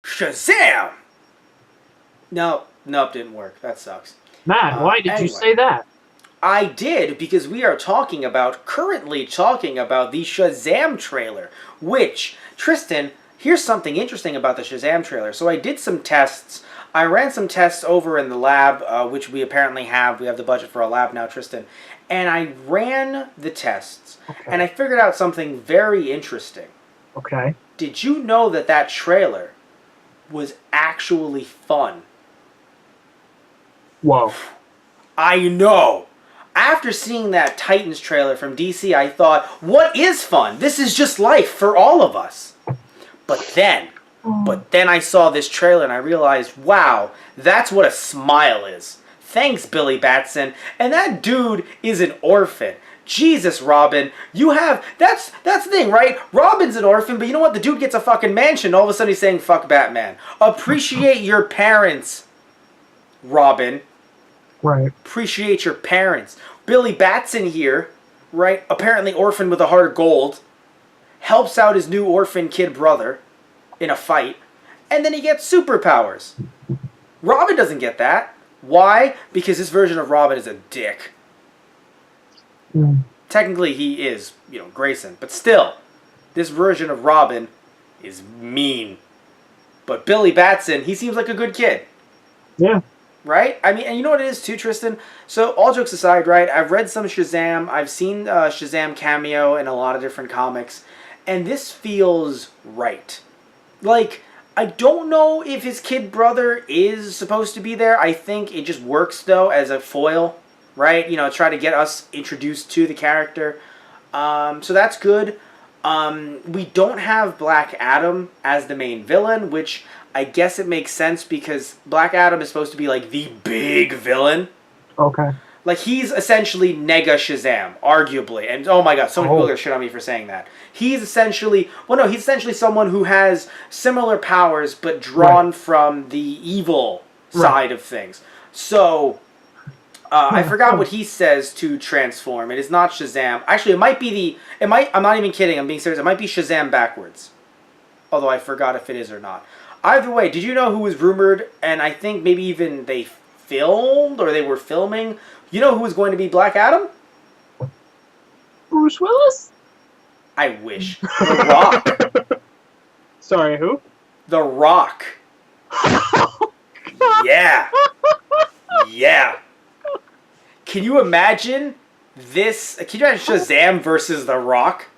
Shazam! Nope, didn't work. That sucks. Matt, why did you say that? I did because we are currently talking about the Shazam trailer, which, Tristan, here's something interesting about the Shazam trailer. So I did some tests. I ran some tests over in the lab, which we apparently have. We have the budget for a lab now, Tristan. And I ran the tests, and I figured out something very interesting. Okay. Did you know that that trailer was actually fun? Whoa. I know. After seeing that Titans trailer from DC, I thought, what is fun? This is just life for all of us. But then I saw this trailer and I realized, wow, that's what a smile is. Thanks, Billy Batson. And that dude is an orphan. Jesus, Robin, you have... That's the thing, right? Robin's an orphan, but you know what? The dude gets a fucking mansion. All of a sudden he's saying, fuck Batman. Appreciate your parents, Robin. Right. Appreciate your parents. Billy Batson here, right? Apparently orphaned with a heart of gold. Helps out his new orphan kid brother in a fight. And then he gets superpowers. Robin doesn't get that. Why? Because this version of Robin is a dick. Technically he is, Grayson. But still, this version of Robin is mean. But Billy Batson, he seems like a good kid. Yeah. Right? I mean, and you know what it is too, Tristan? So, all jokes aside, right, I've read some Shazam. I've seen Shazam cameo in a lot of different comics. And this feels right. Like, I don't know if his kid brother is supposed to be there. I think it just works, though, as a foil, right? Try to get us introduced to the character. So that's good. We don't have Black Adam as the main villain, which I guess it makes sense because Black Adam is supposed to be like the big villain. Okay. Like he's essentially Nega Shazam, arguably. And oh my god, so many people are shit on me for saying that. He's essentially someone who has similar powers but drawn from the evil side of things. So I forgot what he says to transform. It is not Shazam. Actually, I'm not even kidding, I'm being serious. It might be Shazam backwards. Although I forgot if it is or not. Either way, did you know who was rumored, and I think maybe even they filmed, or they were filming, you know who was going to be Black Adam? Bruce Willis? I wish. The Rock. Sorry, who? The Rock. Yeah. Yeah. Can you imagine this? Can you imagine Shazam versus The Rock?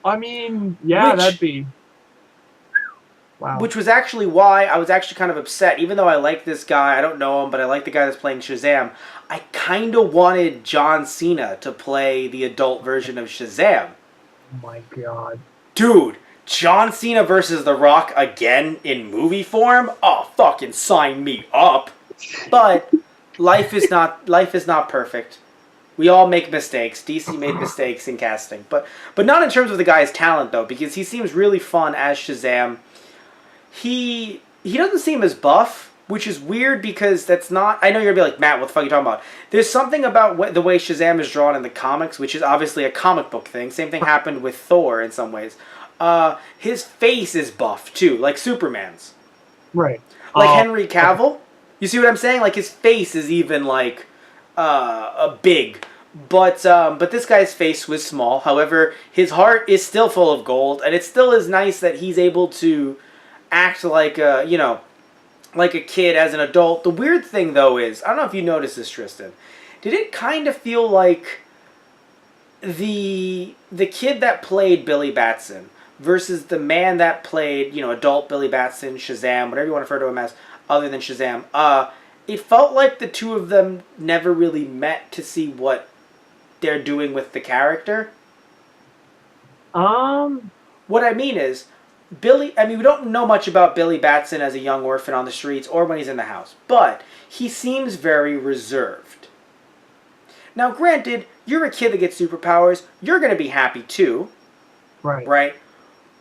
I mean, yeah, that'd be... Wow. Which was actually why I was actually kind of upset. Even though I like this guy, I don't know him, but I like the guy that's playing Shazam. I kind of wanted John Cena to play the adult version of Shazam. Oh my god. Dude, John Cena versus The Rock again in movie form? Oh, fucking sign me up. But life is not perfect. We all make mistakes. DC made mistakes in casting. But not in terms of the guy's talent, though, because he seems really fun as Shazam. He doesn't seem as buff, which is weird because that's not... I know you're going to be like, Matt, what the fuck are you talking about? There's something about the way Shazam is drawn in the comics, which is obviously a comic book thing. Same thing happened with Thor in some ways. His face is buff, too, like Superman's. Right. Like Henry Cavill. You see what I'm saying? Like, his face is even, like, a big... But this guy's face was small. However, his heart is still full of gold, and it still is nice that he's able to act like a, like a kid as an adult. The weird thing, though, is, I don't know if you noticed this, Tristan, did it kind of feel like the kid that played Billy Batson versus the man that played, adult Billy Batson, Shazam, whatever you want to refer to him as, other than Shazam, it felt like the two of them never really met to see what they're doing with the character. What I mean is, we don't know much about Billy Batson as a young orphan on the streets or when he's in the house, but he seems very reserved. Now, granted, you're a kid that gets superpowers, you're going to be happy too. Right. Right?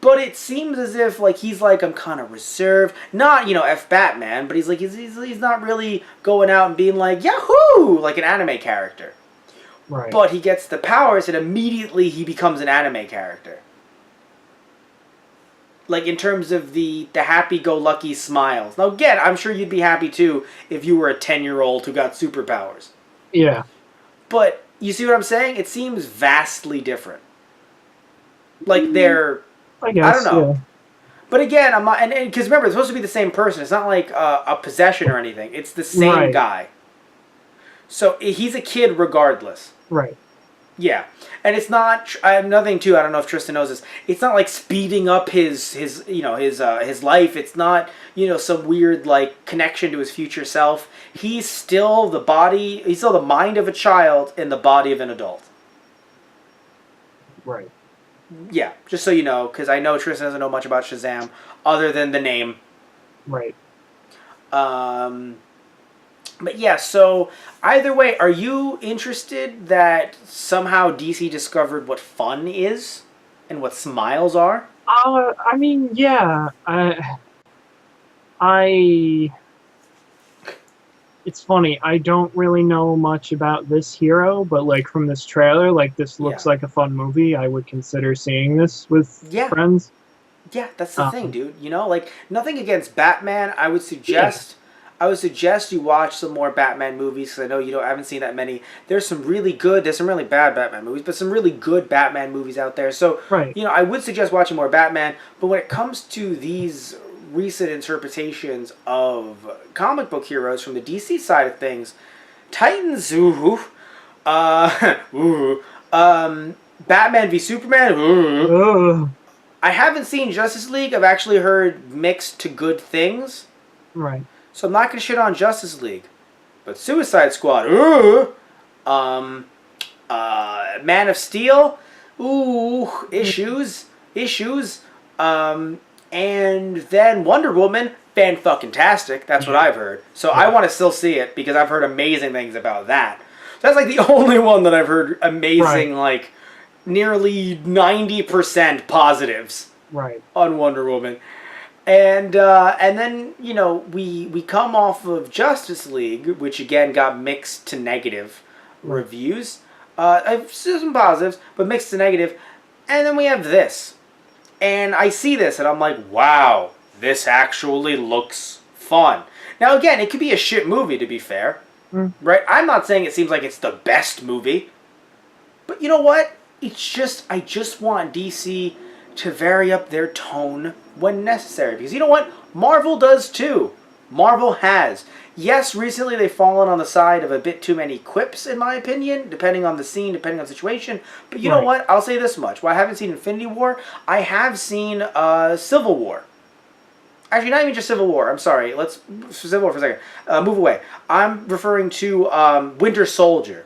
But it seems as if, like, he's like, I'm kind of reserved. Not, F Batman, but he's like, he's not really going out and being like, Yahoo! Like an anime character. Right. But he gets the powers and immediately he becomes an anime character. Like, in terms of the happy-go-lucky smiles. Now, again, I'm sure you'd be happy, too, if you were a 10-year-old who got superpowers. Yeah. But, you see what I'm saying? It seems vastly different. Like, they're... I guess, I don't know. yeah. But again, I'm not... And because remember, it's supposed to be the same person. It's not like a possession or anything. It's the same Right. guy. So, he's a kid regardless. Right. Yeah, and it's not. Another thing too. I don't know if Tristan knows this. It's not like speeding up his life. It's not some weird like connection to his future self. He's still the body. He's still the mind of a child in the body of an adult. Right. Yeah, just so you know, because I know Tristan doesn't know much about Shazam other than the name. Right. But yeah, so either way, are you interested that somehow DC discovered what fun is and what smiles are? I mean, yeah. It's funny. I don't really know much about this hero, but like from this trailer, like this looks like a fun movie. I would consider seeing this with friends. Yeah, that's the thing, dude. Like nothing against Batman. I would suggest you watch some more Batman movies because I know I haven't seen that many. There's some really bad Batman movies, but some really good Batman movies out there. So, I would suggest watching more Batman. But when it comes to these recent interpretations of comic book heroes from the DC side of things, Titans, Batman v Superman, I haven't seen Justice League. I've actually heard mixed to good things. Right. So I'm not going to shit on Justice League. But Suicide Squad, Man of Steel, issues. And then Wonder Woman, fan-fucking-tastic. That's what I've heard. So I want to still see it because I've heard amazing things about that. That's like the only one that I've heard amazing, like nearly 90% positives on Wonder Woman. And then we come off of Justice League, which again got mixed to negative reviews. I've seen some positives, but mixed to negative. And then we have this, and I see this, and I'm like, wow, this actually looks fun. Now again, it could be a shit movie, to be fair, right? I'm not saying it seems like it's the best movie, but you know what? I just want DC to vary up their tone when necessary. Because you know what? Marvel does too. Marvel has. Yes, recently they've fallen on the side of a bit too many quips, in my opinion, depending on the scene, depending on the situation. But you know what? I'll say this much. While I haven't seen Infinity War, I have seen Civil War. Actually, not even just Civil War. I'm sorry. Let's Civil War for a second. Move away. I'm referring to Winter Soldier.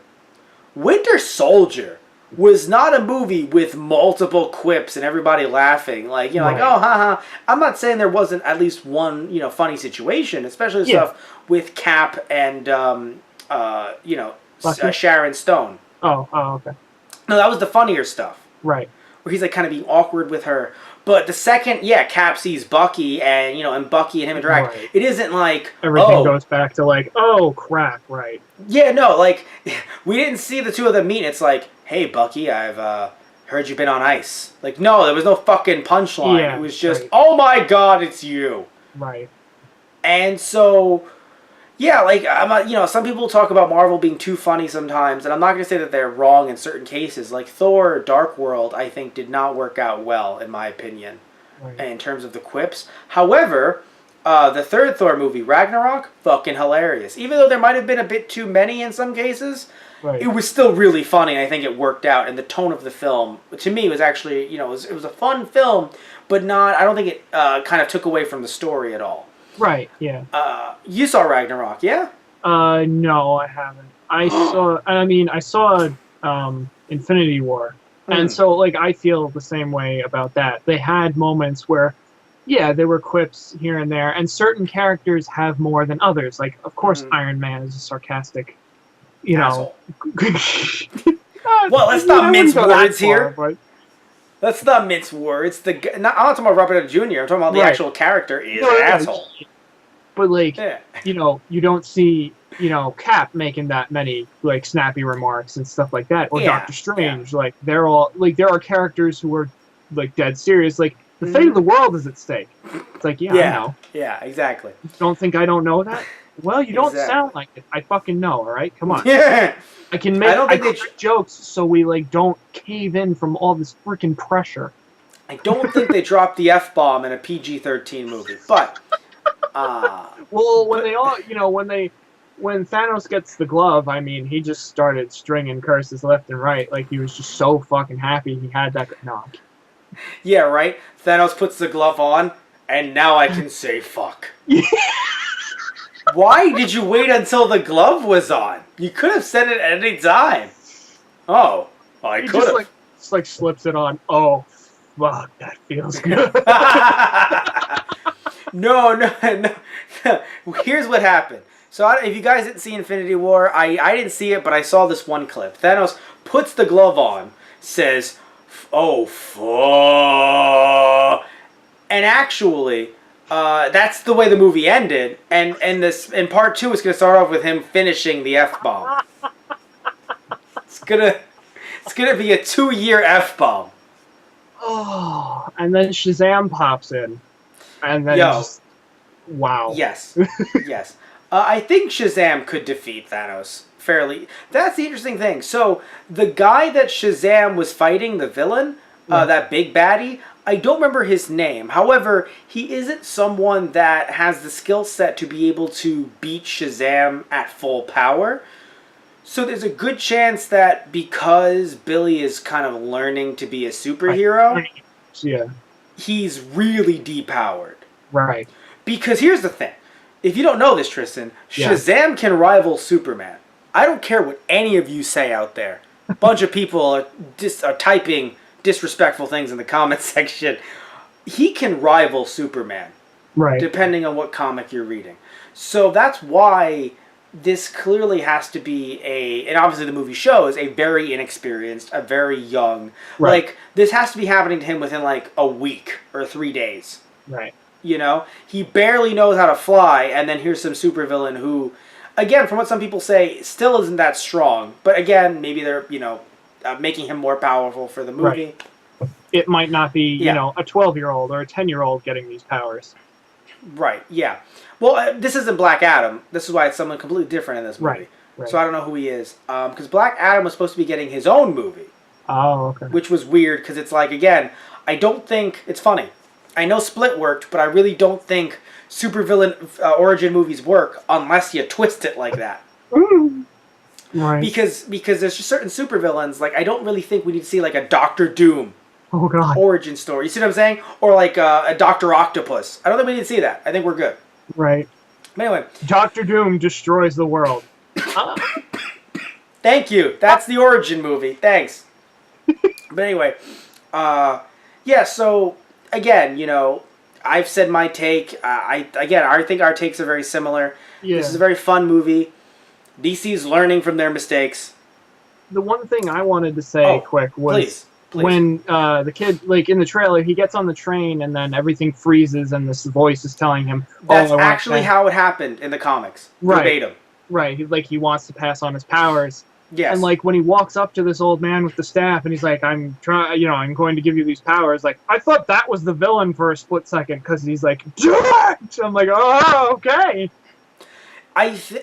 Winter Soldier was not a movie with multiple quips and everybody laughing. Like, like, oh, haha. I'm not saying there wasn't at least one, funny situation, especially stuff with Cap and, Sharon Stone. Oh, okay. No, that was the funnier stuff. Right. Where he's, like, kind of being awkward with her. But the second, Cap sees Bucky and, and Bucky and him interact, it isn't like, everything goes back to, like, oh, crap, right. Yeah, no, like, we didn't see the two of them meet. It's like, hey, Bucky, I've heard you've been on ice. Like, no, there was no fucking punchline. Yeah, it was just, oh my god, it's you. Right. And so, like, some people talk about Marvel being too funny sometimes, and I'm not going to say that they're wrong in certain cases. Like, Thor Dark World, I think, did not work out well, in my opinion, in terms of the quips. However, the third Thor movie, Ragnarok, fucking hilarious. Even though there might have been a bit too many in some cases, it was still really funny, and I think it worked out. And the tone of the film, to me, was actually, it was a fun film, but I don't think it kind of took away from the story at all. Right, yeah. You saw Ragnarok, yeah? No, I haven't. I saw Infinity War. And so, like, I feel the same way about that. They had moments where, there were quips here and there, and certain characters have more than others. Like, of course, Iron Man is a sarcastic, Well, let's not mince words here. But... Let's not mince words. I'm not talking about Robert Downey Jr. I'm talking about the actual character is an asshole. But, like, you don't see, Cap making that many, like, snappy remarks and stuff like that. Or Doctor Strange. Like, they're all, like, there are characters who are, like, dead serious. Like, The fate of the world is at stake. It's like, yeah, I know. Yeah, exactly. You don't think I don't know that? Well, you don't Exactly. sound like it. I fucking know, all right? Come on. Yeah. I can don't think they crack jokes so we, like, don't cave in from all this freaking pressure. I don't think they dropped the F-bomb in a PG-13 movie, but Well, when they all, when Thanos gets the glove, I mean, he just started stringing curses left and right. Like, he was just so fucking happy he had that. No. yeah, right? Thanos puts the glove on, and now I can say fuck. Why did you wait until the glove was on? You could have said it at any time. Oh, I could have. Just like slips it on. Oh, fuck, that feels good. No. Here's what happened. So if you guys didn't see Infinity War, I didn't see it, but I saw this one clip. Thanos puts the glove on, says, "Oh fuck," and actually, that's the way the movie ended. And in part 2, it's gonna start off with him finishing the F-bomb. It's gonna be a 2-year F-bomb. Oh, and then Shazam pops in, and then wow. Yes, yes. I think Shazam could defeat Thanos fairly. That's the interesting thing. So the guy that Shazam was fighting, the villain, that big baddie, I don't remember his name. However, he isn't someone that has the skill set to be able to beat Shazam at full power. So there's a good chance that because Billy is kind of learning to be a superhero, he's really depowered. Right. Because here's the thing. If you don't know this, Tristan, Shazam can rival Superman. I don't care what any of you say out there. A bunch of people are typing disrespectful things in the comment section. He can rival Superman. Right. Depending on what comic you're reading. So that's why this clearly has to be and obviously the movie shows, a very inexperienced, a very young. Right. Like, this has to be happening to him within like a week or 3 days. Right. You know, he barely knows how to fly, and then here's some supervillain who, again, from what some people say, still isn't that strong. But again, maybe they're, making him more powerful for the movie. Right. It might not be, a 12-year-old or a 10-year-old getting these powers. Right, yeah. Well, this isn't Black Adam. This is why it's someone completely different in this movie. Right. So I don't know who he is. Because Black Adam was supposed to be getting his own movie. Oh, okay. Which was weird, because it's like, again, I don't think... It's funny. I know Split worked, but I really don't think supervillain origin movies work unless you twist it like that. Right. Because there's just certain supervillains, like, I don't really think we need to see, like, a Doctor Doom origin story. You see what I'm saying? Or, like, a Doctor Octopus. I don't think we need to see that. I think we're good. Right. But anyway. Doctor Doom destroys the world. Thank you. That's the origin movie. Thanks. But anyway. So... Again, I've said my take. I think our takes are very similar. Yeah. This is a very fun movie. DC's learning from their mistakes. The one thing I wanted to say quick was please. When the kid, like in the trailer, he gets on the train and then everything freezes and this voice is telling him, That's actually how it happened in the comics. Verbatim. Right. He wants to pass on his powers. Yes. And like when he walks up to this old man with the staff and he's like, I'm going to give you these powers. Like, I thought that was the villain for a split second because he's like, do it! I'm like, oh, okay.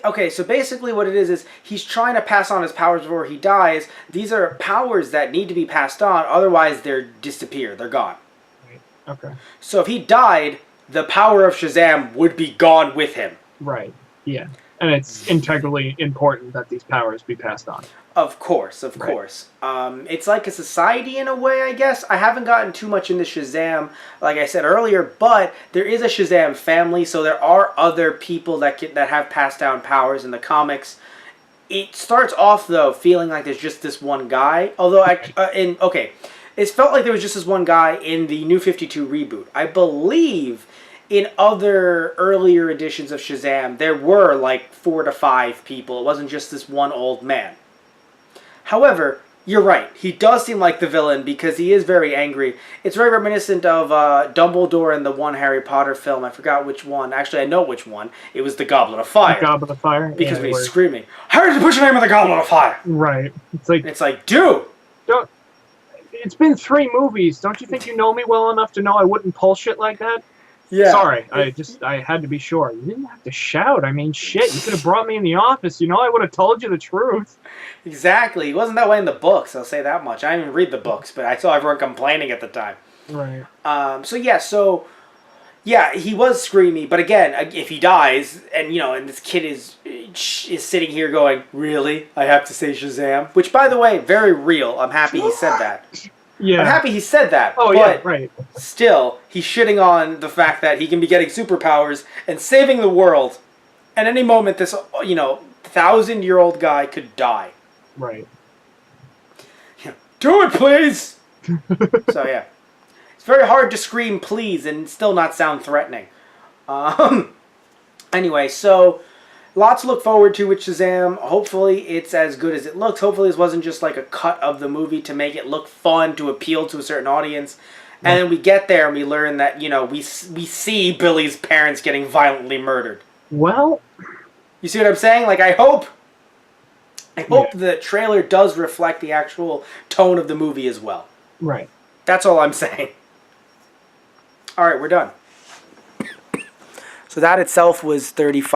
Okay, so basically what it is he's trying to pass on his powers before he dies. These are powers that need to be passed on, otherwise they're disappear. They're gone. Right. Okay. So if he died, the power of Shazam would be gone with him. Right. Yeah. And it's integrally important that these powers be passed on. Of course. It's like a society in a way, I guess. I haven't gotten too much into Shazam, like I said earlier, but there is a Shazam family, so there are other people that have passed down powers in the comics. It starts off, though, feeling like there's just this one guy. Although, it felt like there was just this one guy in the New 52 reboot. I believe... In other earlier editions of Shazam, there were like 4 to 5 people. It wasn't just this one old man. However, you're right. He does seem like the villain because he is very angry. It's very reminiscent of Dumbledore in the one Harry Potter film. I forgot which one. Actually, I know which one. It was the Goblet of Fire. The Goblet of Fire? Because when he's screaming, "How did you put your name in the Goblet of Fire?" Right. It's like, dude! it's been 3 movies. Don't you think you know me well enough to know I wouldn't pull shit like that? Yeah. Sorry, I had to be sure. You didn't have to shout. I mean, shit, you could have brought me in the office. I would have told you the truth. Exactly. It wasn't that way in the books, I'll say that much. I didn't even read the books, but I saw everyone complaining at the time. Right. Yeah, he was screamy, but again, if he dies, and this kid is sitting here going, really? I have to say Shazam? Which, by the way, very real. I'm happy he said that. Yeah. I'm happy he said that. Oh, but yeah, right. still, he's shitting on the fact that he can be getting superpowers and saving the world. At any moment, this, 1,000-year-old guy could die. Right. Do it, please! So, yeah. It's very hard to scream please and still not sound threatening. Anyway, so lots to look forward to with Shazam. Hopefully it's as good as it looks. Hopefully this wasn't just like a cut of the movie to make it look fun, to appeal to a certain audience. And then we get there and we learn that, we see Billy's parents getting violently murdered. Well... You see what I'm saying? Like, I hope the trailer does reflect the actual tone of the movie as well. Right. That's all I'm saying. All right, we're done. So that itself was 35.